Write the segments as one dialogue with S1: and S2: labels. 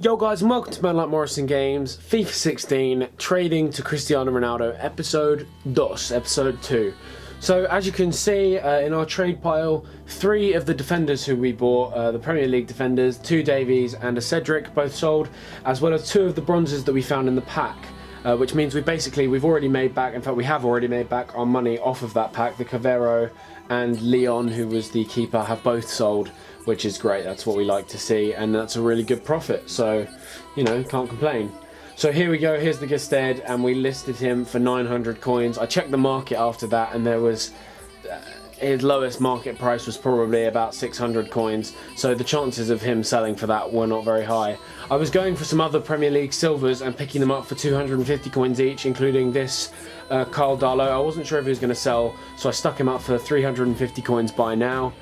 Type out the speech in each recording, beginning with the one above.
S1: Yo guys, and welcome to Man Like Morrison Games, FIFA 16, Trading to Cristiano Ronaldo, Episode 2. So as you can see in our trade pile, 3 of the defenders who we bought, the Premier League defenders, 2 Davies and a Cedric, both sold, as well as 2 of the bronzes that we found in the pack. Which means we've already made back, in fact we have already made back our money off of that pack. The Cavero and Leon, who was the keeper, have both sold, which is great. That's what we like to see, and that's a really good profit, so you know, can't complain. So here we go, here's the Gested, and we listed him for 900 coins. I checked the market after that, and there was his lowest market price was probably about 600 coins, so the chances of him selling for that were not very high. I was going for some other Premier League silvers and picking them up for 250 coins each, including this Carl Darlow. I wasn't sure if he was going to sell, so I stuck him up for 350 coins by now.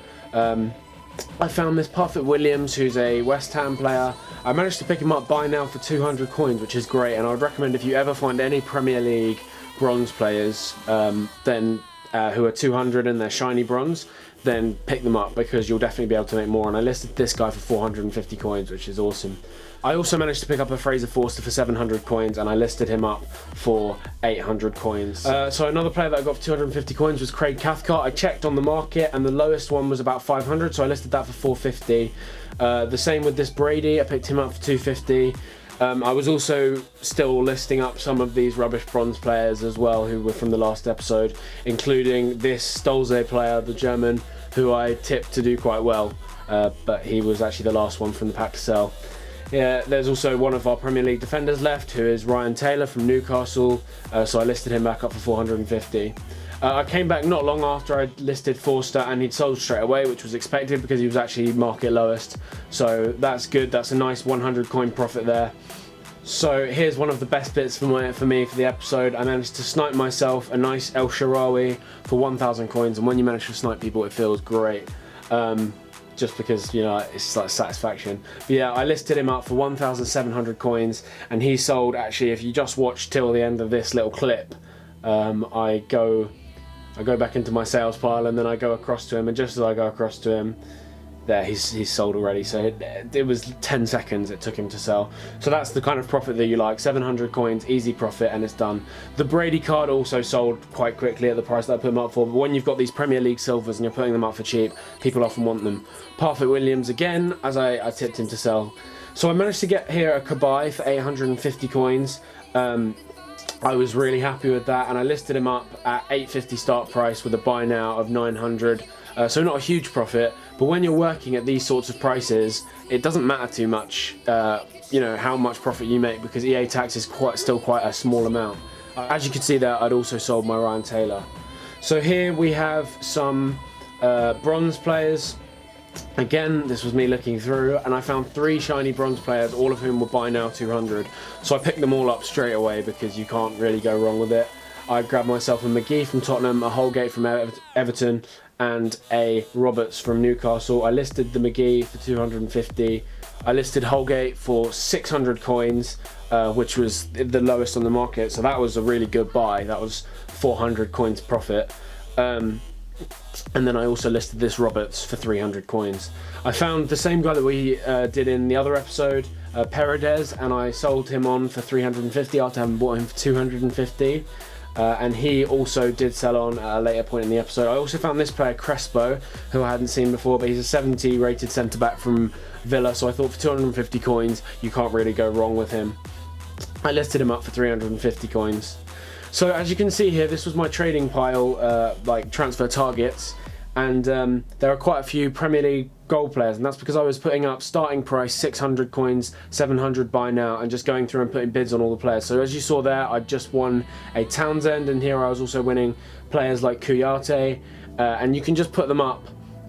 S1: I found this Parfit Williams, who's a West Ham player. I managed to pick him up by now for 200 coins, which is great, and I would recommend if you ever find any Premier League bronze players who are 200 and they're shiny bronze, then pick them up because you'll definitely be able to make more. And I listed this guy for 450 coins, which is awesome. I also managed to pick up a Fraser Forster for 700 coins, and I listed him up for 800 coins. So another player that I got for 250 coins was Craig Cathcart. I checked on the market and the lowest one was about 500, so I listed that for 450. The same with this Brady, I picked him up for 250. I was also still listing up some of these rubbish bronze players as well who were from the last episode, including this Stolze player, the German, who I tipped to do quite well, but he was actually the last one from the pack to sell. Yeah, there's also one of our Premier League defenders left, who is Ryan Taylor from Newcastle, so I listed him back up for 450. I came back not long after I listed Forster, and he'd sold straight away, which was expected because he was actually market lowest. So that's good, that's a nice 100 coin profit there. So here's one of the best bits for me for the episode. I managed to snipe myself a nice El Shaarawy for 1,000 coins, and when you manage to snipe people it feels great. Just because, you know, it's like satisfaction. But yeah, I listed him up for 1,700 coins, and he sold, actually, if you just watch till the end of this little clip, I go back into my sales pile, and then I go across to him, and just as I go across to him, there, he's sold already. So it was 10 seconds it took him to sell. So that's the kind of profit that you like. 700 coins, easy profit, and it's done. The Brady card also sold quite quickly at the price that I put them up for, but when you've got these Premier League silvers and you're putting them up for cheap, people often want them. Parfit Williams again, as I tipped him to sell. So I managed to get here a Kabai for 850 coins. I was really happy with that, and I listed him up at 850 start price with a buy now of 900. So not a huge profit, but when you're working at these sorts of prices, it doesn't matter too much, you know, how much profit you make, because EA tax is still quite a small amount. As you can see there, I'd also sold my Ryan Taylor. So here we have some bronze players. Again, this was me looking through, and I found 3 shiny bronze players, all of whom were buy now 200. So I picked them all up straight away because you can't really go wrong with it. I grabbed myself a McGee from Tottenham, a Holgate from Everton, and a Roberts from Newcastle. I listed the McGee for 250. I listed Holgate for 600 coins, which was the lowest on the market, so that was a really good buy. That was 400 coins profit. And then I also listed this Roberts for 300 coins. I found the same guy that we did in the other episode, Paredes, and I sold him on for 350 after having bought him for 250. And he also did sell on at a later point in the episode. I also found this player, Crespo, who I hadn't seen before, but he's a 70 rated centre-back from Villa, so I thought for 250 coins, you can't really go wrong with him. I listed him up for 350 coins. So as you can see here, this was my trading pile, like transfer targets, and there are quite a few Premier League gold players, and that's because I was putting up starting price 600 coins, 700 buy now, and just going through and putting bids on all the players. So as you saw there, I just won a Townsend, and here I was also winning players like Kouyaté, and you can just put them up.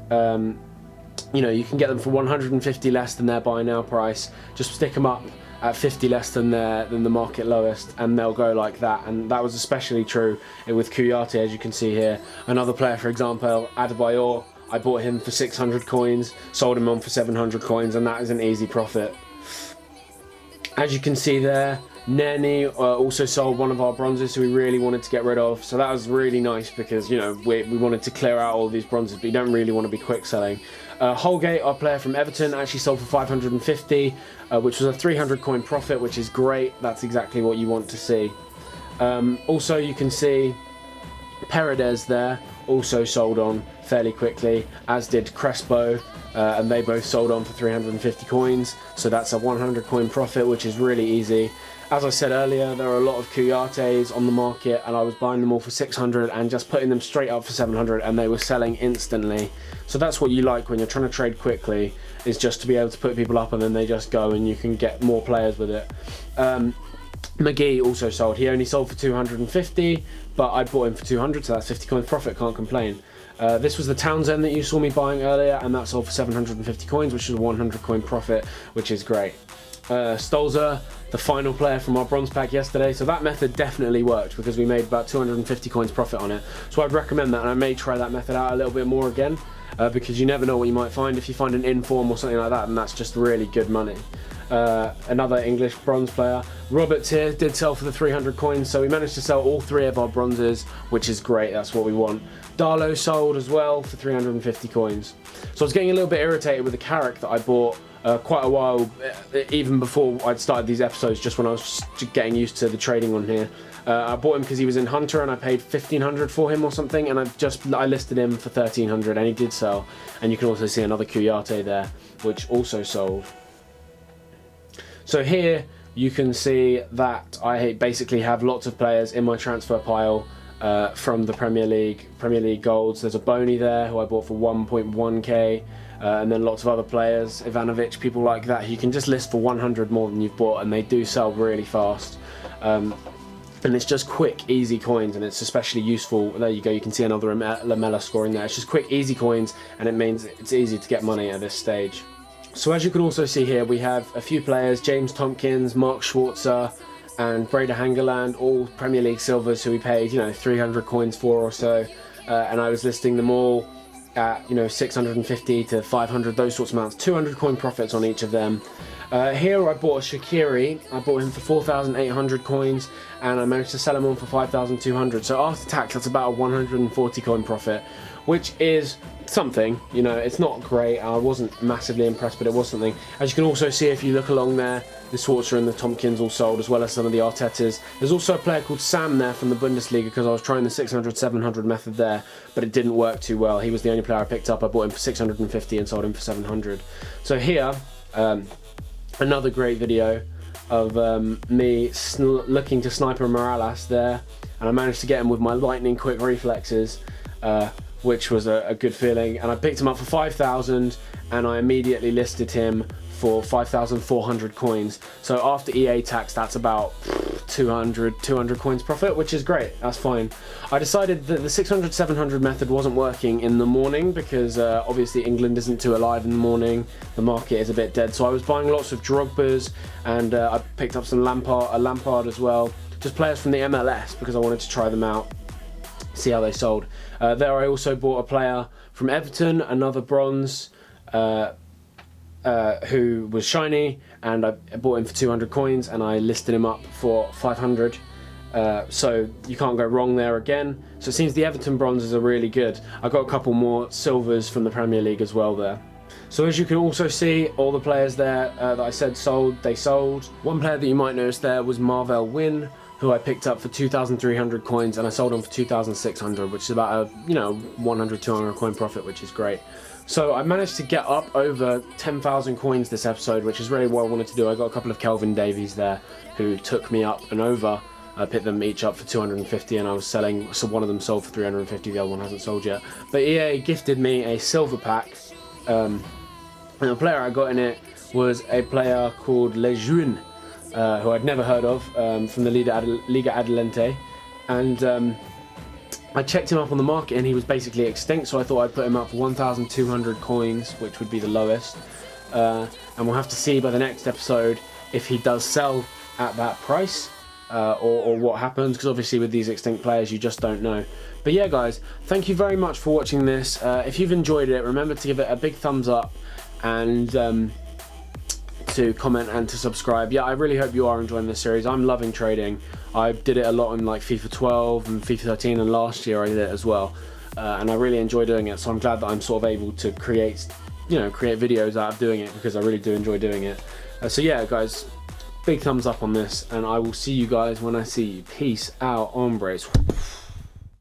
S1: You know, you can get them for 150 less than their buy now price. Just stick them up at 50 less than the market lowest, and they'll go like that. And that was especially true with Kouyaté, as you can see here. Another player, for example, Adebayor, I bought him for 600 coins, sold him on for 700 coins, and that is an easy profit. As you can see there, Neni also sold one of our bronzes who we really wanted to get rid of, so that was really nice because, you know, we wanted to clear out all these bronzes, but you don't really want to be quick selling. Holgate, our player from Everton, actually sold for 550, which was a 300 coin profit, which is great. That's exactly what you want to see. Also, you can see Paredes there also sold on fairly quickly, as did Crespo, and they both sold on for 350 coins. So that's a 100 coin profit, which is really easy. As I said earlier, there are a lot of Kuyates on the market, and I was buying them all for 600 and just putting them straight up for 700, and they were selling instantly. So that's what you like when you're trying to trade quickly, is just to be able to put people up and then they just go and you can get more players with it. McGee also sold. He only sold for 250, but I bought him for 200, so that's 50 coins profit, can't complain. This was the Townsend that you saw me buying earlier, and that sold for 750 coins, which is a 100 coin profit, which is great. Stolzer, the final player from our bronze pack yesterday, so that method definitely worked because we made about 250 coins profit on it. So I'd recommend that, and I may try that method out a little bit more again, because you never know what you might find. If you find an inform or something like that, then that's just really good money. Another English bronze player, Roberts here, did sell for the 300 coins, so we managed to sell all 3 of our bronzes, which is great. That's what we want. Darlow sold as well for 350 coins. So I was getting a little bit irritated with the Carrick that I bought quite a while, even before I'd started these episodes, just when I was just getting used to the trading on here. I bought him because he was in Hunter and I paid 1500 for him or something, and I listed him for 1300 and he did sell. And you can also see another Kuyate there, which also sold. So here you can see that I basically have lots of players in my transfer pile from the Premier League Golds. There's a Boney there who I bought for 1.1k, and then lots of other players, Ivanovic, people like that. You can just list for 100 more than you've bought, and they do sell really fast. And it's just quick, easy coins, and it's especially useful. There you go, you can see another Lamella scoring there. It's just quick, easy coins, and it means it's easy to get money at this stage. So as you can also see here, we have a few players, James Tompkins, Mark Schwarzer, and Breda Hangeland, all Premier League silvers who we paid, 300 coins for or so. And I was listing them all at, 650 to 500, those sorts of amounts, 200 coin profits on each of them. Here I bought a Shaqiri. I bought him for 4,800 coins, and I managed to sell him on for 5,200. So after tax, that's about a 140 coin profit, which is something. It's not great. I wasn't massively impressed, but it was something. As you can also see, if you look along there, the Schwarzer and the Tompkins all sold, as well as some of the Artetas. There's also a player called Sam there from the Bundesliga, because I was trying the 600-700 method there, but it didn't work too well. He was the only player I picked up. I bought him for 650 and sold him for 700. So here, another great video of me looking to sniper Morales there, and I managed to get him with my lightning quick reflexes, which was a good feeling. And I picked him up for 5,000, and I immediately listed him for 5,400 coins. So after EA tax, that's about 200 coins profit, which is great. That's fine. I decided that the 600-700 method wasn't working in the morning because obviously England isn't too alive in the morning. The market is a bit dead. So I was buying lots of Drogba's, and I picked up some Lampard as well. Just players from the MLS because I wanted to try them out, see how they sold. There I also bought a player from Everton, another bronze, who was shiny, and I bought him for 200 coins and I listed him up for 500. So you can't go wrong there again. So it seems the Everton bronzes are really good. I got a couple more silvers from the Premier League as well there. So as you can also see, all the players there that I said sold, they sold. One player that you might notice there was Marvel Wynn, who I picked up for 2,300 coins, and I sold him for 2,600, which is about a 100-200 coin profit, which is great. So I managed to get up over 10,000 coins this episode, which is really what I wanted to do. I got a couple of Kelvin Davies there who took me up and over. I picked them each up for 250, and I was selling, so one of them sold for 350, the other one hasn't sold yet. But EA gifted me a silver pack, and the player I got in it was a player called Lejeune, who I'd never heard of, from the Liga Adelante, and I checked him up on the market and he was basically extinct, so I thought I'd put him up for 1,200 coins, which would be the lowest, and we'll have to see by the next episode if he does sell at that price, or what happens, because obviously with these extinct players you just don't know. But yeah guys, thank you very much for watching this. If you've enjoyed it, remember to give it a big thumbs up, and to comment and to subscribe. Yeah, I really hope you are enjoying this series. I'm loving trading. I did it a lot in like FIFA 12 and FIFA 13, and last year I did it as well, and I really enjoy doing it, so I'm glad that I'm sort of able to create you know, create videos out of doing it, because I really do enjoy doing it. So yeah, guys, big thumbs up on this, and I will see you guys when I see you. Peace out, hombres.